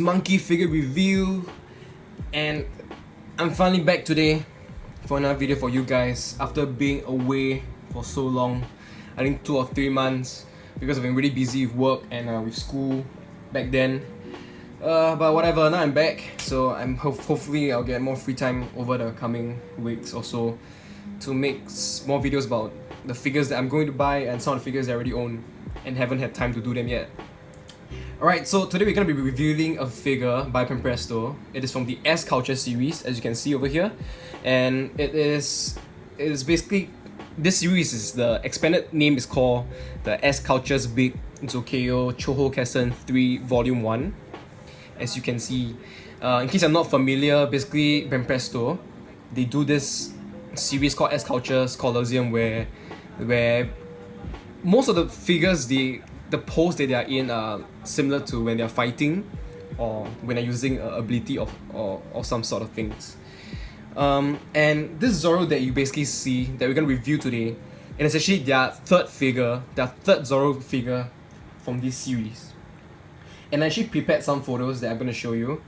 monkey figure review, and I'm finally back today for another video for you guys after being away for so long. I think 2 or 3 months because I've been really busy with work and with school back then. But whatever, now I'm back, so hopefully I'll get more free time over the coming weeks or so to make more videos about the figures that I'm going to buy and some of the figures I already own and haven't had time to do them yet. Alright, so today we're going to be reviewing a figure by BANPRESTO. It is from the SCultures series, as you can see over here, and it is basically, this series is, the expanded name is called the SCultures Big Zoukeiou Chojho Kessen 3 Volume 1. As you can see, in case I'm not familiar, basically BANPRESTO, they do this series called SCultures Colosseum where most of the figures, the pose that they are in are similar to when they are fighting or when they're using ability or some sort of things. And this Zoro that you basically see, that we're going to review today, and it's actually their third Zoro figure from this series. And I actually prepared some photos that I'm going to show you,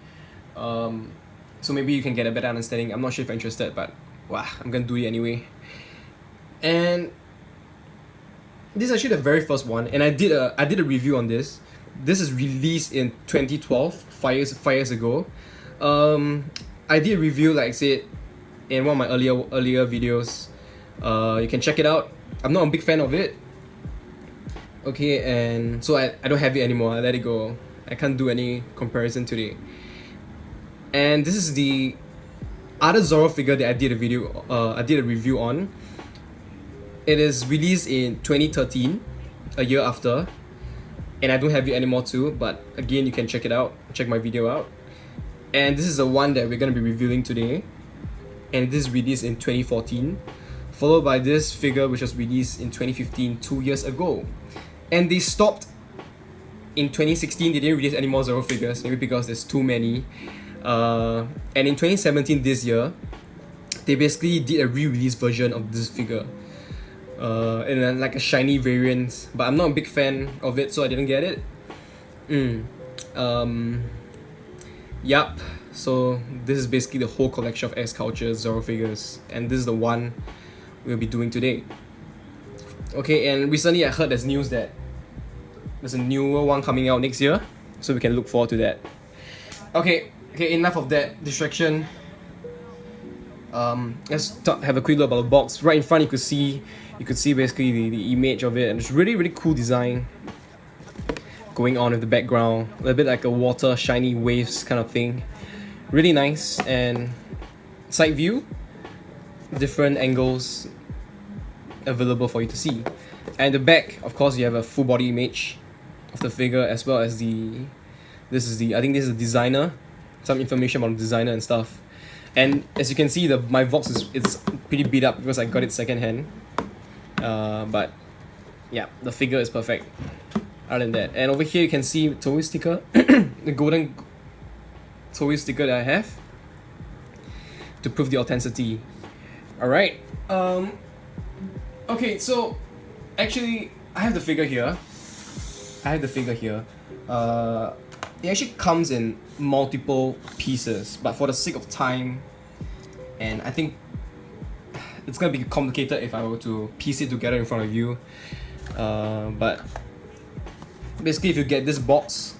so maybe you can get a better understanding. I'm not sure if you're interested, but wow, I'm going to do it anyway. And this is actually the very first one, and I did a review on this. This is released in 2012, 5 years ago. I did a review, like I said, in one of my earlier videos. You can check it out. I'm not a big fan of it. Okay, and so I don't have it anymore. I let it go. I can't do any comparison today. And this is the other Zoro figure that I did a review on. It is released in 2013, a year after, and I don't have it anymore too, but again, you can check it out, check my video out. And this is the one that we're going to be reviewing today, and this is released in 2014, followed by this figure which was released in 2015, 2 years ago. And they stopped in 2016, they didn't release any more Zoro figures, maybe because there's too many. And in 2017, this year, they basically did a re-release version of this figure. And like a shiny variant, but I'm not a big fan of it, so I didn't get it. Yup, so this is basically the whole collection of SCultures Zoro figures, and this is the one we'll be doing today. Okay, and recently I heard there's news that there's a newer one coming out next year, so we can look forward to that. Okay, enough of that distraction. Let's have a quick look about the box. Right in front, you could see basically the image of it, and it's really cool design going on with the background, a little bit like a water shiny waves kind of thing. Really nice. And side view, different angles available for you to see. And the back, of course, you have a full body image of the figure, as well as I think this is the designer, some information about the designer and stuff. And as you can see, my box it's pretty beat up because I got it second hand. But yeah, the figure is perfect. Other than that, and over here you can see Toei sticker, the golden Toei sticker that I have to prove the authenticity. Alright. Okay, so actually I have the figure here. It actually comes in multiple pieces, but for the sake of time, and I think it's gonna be complicated if I were to piece it together in front of you. But basically, if you get this box,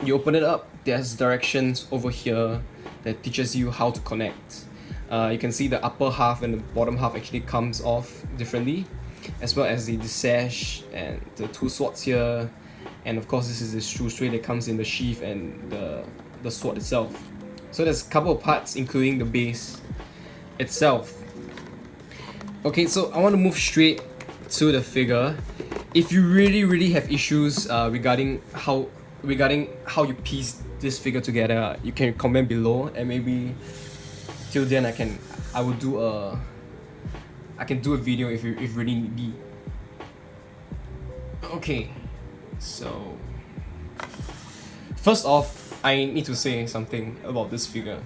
you open it up, there's directions over here that teaches you how to connect. You can see the upper half and the bottom half actually comes off differently, as well as the sash and the 2 swords here. And of course, this is the shoe tray that comes in the sheath and the sword itself. So there's a couple of parts, including the base itself. Okay, so I want to move straight to the figure. If you really have issues regarding how you piece this figure together, you can comment below, and maybe till then I can do a video if really need be. Okay, so first off, I need to say something about this figure,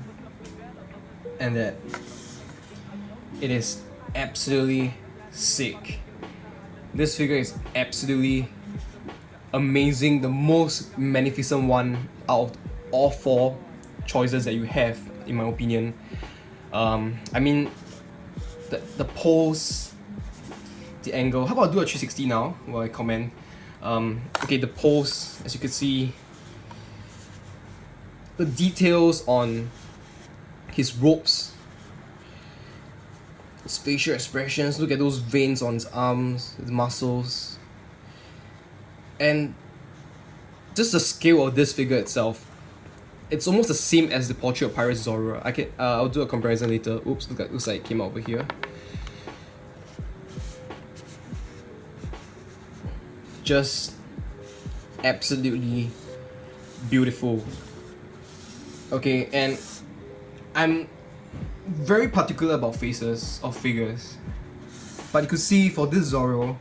and that it is absolutely sick. This figure is absolutely amazing, the most magnificent one out of all four choices that you have, in my opinion. I mean, the pose, the angle. How about I do a 360 now while I comment? Okay, the pose, as you can see, the details on his ropes, his facial expressions. Look at those veins on his arms, his muscles, and just the scale of this figure itself. It's almost the same as the portrait of Pirate Zoro. I'll do a comparison later. Oops, looks like it came out over here. Just absolutely beautiful. Okay, and I'm very particular about faces of figures, but you could see for this Zoro,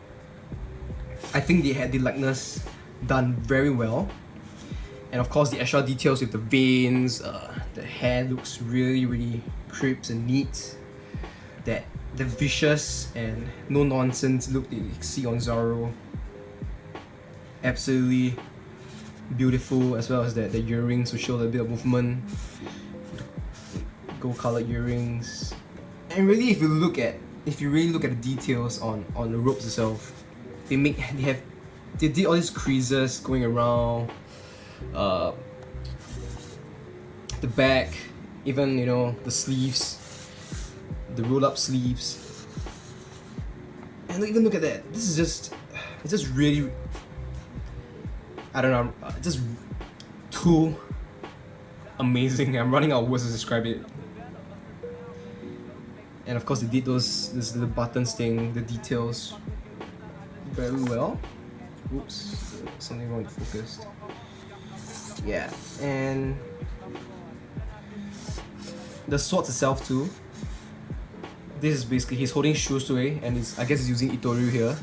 I think they had the likeness done very well. And of course the extra details with the veins, the hair looks really crisp and neat. The vicious and no nonsense look that you see on Zoro, absolutely beautiful, as well as the earrings to show a bit of movement, gold colored earrings. And really, if you really look at the details on the ropes itself, they did all these creases going around the back, even the sleeves, the roll up sleeves. And even look at that. It's just really, I don't know, just too amazing. I'm running out of words to describe it. And of course they did this little buttons thing, the details, very well. Oops, something wrong with focus. Yeah, and the swords itself too. This is basically, he's holding Shusui, and I guess he's using Itoryu here.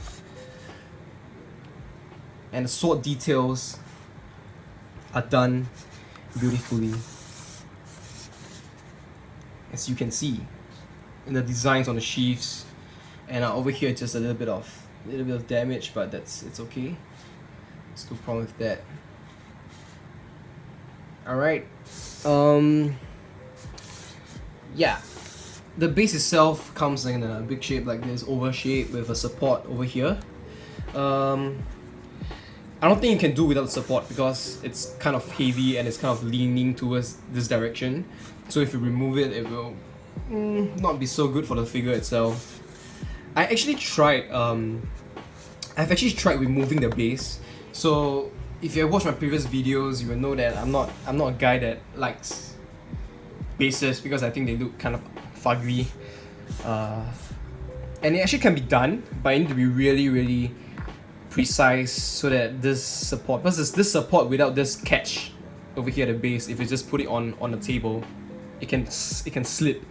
And the sword details are done beautifully, as you can see in the designs on the sheaths. And over here just a little bit of damage, but it's okay. There's no problem with that. Alright, yeah, the base itself comes in a big shape like this, oval shape with a support over here. I don't think you can do without the support because it's kind of heavy and it's kind of leaning towards this direction. So if you remove it, it will not be so good for the figure itself. I've actually tried removing the base. So if you have watched my previous videos, you will know that I'm not a guy that likes bases because I think they look kind of fugly. And it actually can be done, but you need to be really precise so that this support, because this support without this catch over here at the base, if you just put it on the table, it can slip.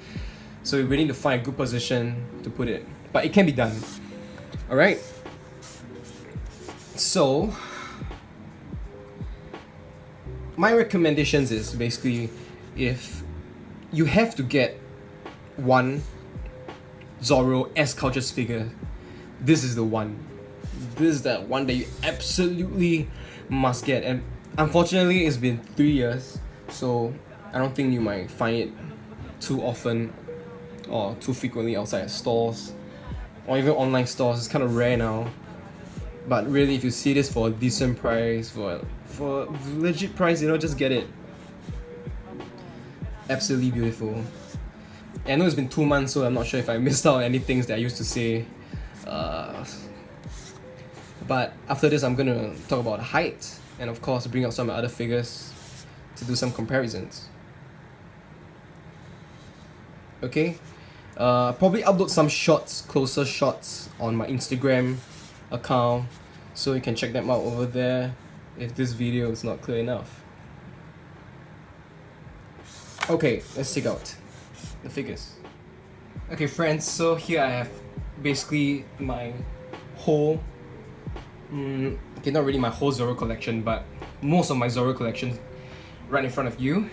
So you really need to find a good position to put it, but it can be done. Alright, so my recommendations is basically, if you have to get one Zoro SCultures figure, this is the one. This is the one that you absolutely must get. And unfortunately it's been 3 years, so I don't think you might find it too often or too frequently outside stores or even online stores. It's kind of rare now. But really, if you see this for a decent price, for legit price, just get it. Absolutely beautiful. And I know it's been 2 months, so I'm not sure if I missed out on any things that I used to say. But after this, I'm gonna talk about height and of course bring out some other figures to do some comparisons. Okay, probably upload some shots, closer shots on my Instagram account, so you can check them out over there if this video is not clear enough. Okay, let's check out the figures. Okay friends, so here I have basically my whole, okay, not really my whole Zoro collection, but most of my Zoro collection right in front of you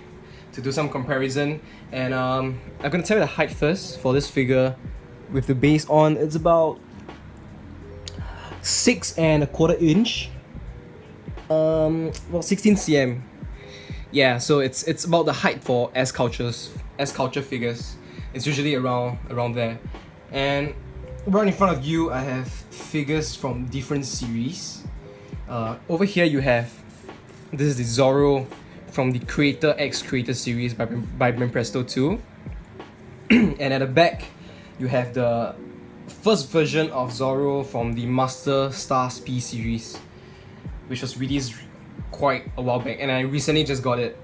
to do some comparison. And I'm gonna tell you the height first for this figure with the base on. It's about 6 1/4 inch, well 16 cm. Yeah, so it's about the height for S culture figures. It's usually around there. And right in front of you, I have figures from different series. Over here you have, this is the Zoro from the Creator X Creator series by BANPRESTO 2. And at the back you have the first version of Zoro from the Master Stars P series, which was released quite a while back, and I recently just got it.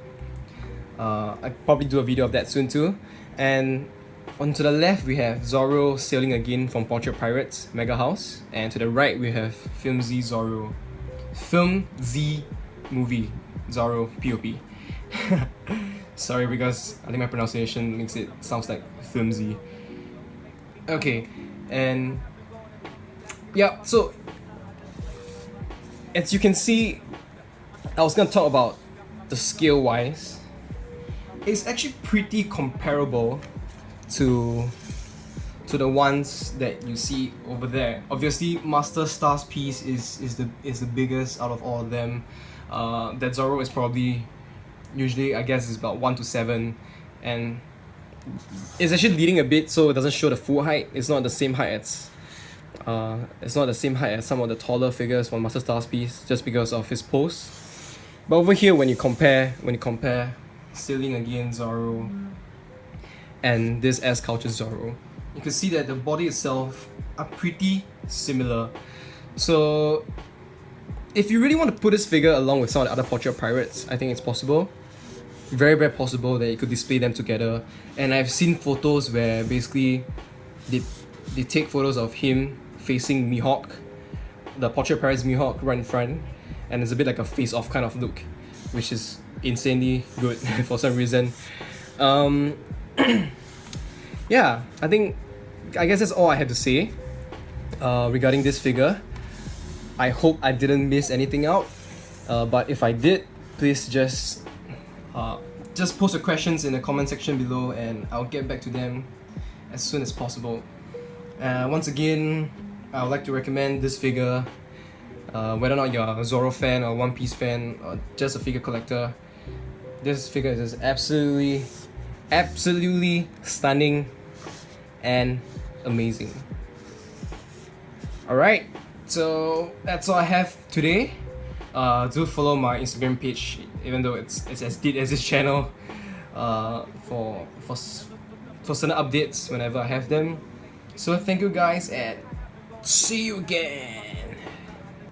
I probably do a video of that soon too. And on to the left we have Zoro sailing again from Portrait Pirates Mega House, and to the right we have Film Z Zoro, Film Z movie Zoro POP. Sorry, because I think my pronunciation makes it sounds like Film Z. Okay, and yeah, so as you can see, I was gonna talk about the scale wise. It's actually pretty comparable to the ones that you see over there. Obviously, Master Stars piece is the biggest out of all of them. That Zoro is probably, usually I guess, is about 1 to 7, and it's actually leading a bit, so it doesn't show the full height. It's not the same height as some of the taller figures from Master Stars piece, just because of his pose. But over here, when you compare Sailing Again Zoro and this SCultures Zoro, you can see that the body itself are pretty similar. So if you really want to put this figure along with some of the other Portrait Pirates, I think it's possible. Very, very possible that you could display them together. And I've seen photos where basically they take photos of him facing Mihawk, the Portrait Pirates Mihawk right in front, and it's a bit like a face-off kind of look, which is insanely good for some reason. Yeah, I guess that's all I had to say regarding this figure. I hope I didn't miss anything out, but if I did, please just post your questions in the comment section below, and I'll get back to them as soon as possible. Once again, I would like to recommend this figure, whether or not you're a Zoro fan or One Piece fan or just a figure collector. This figure is absolutely stunning and amazing. Alright, so that's all I have today. Do follow my Instagram page, even though it's as deep as this channel, for certain updates whenever I have them. So thank you guys, and see you again.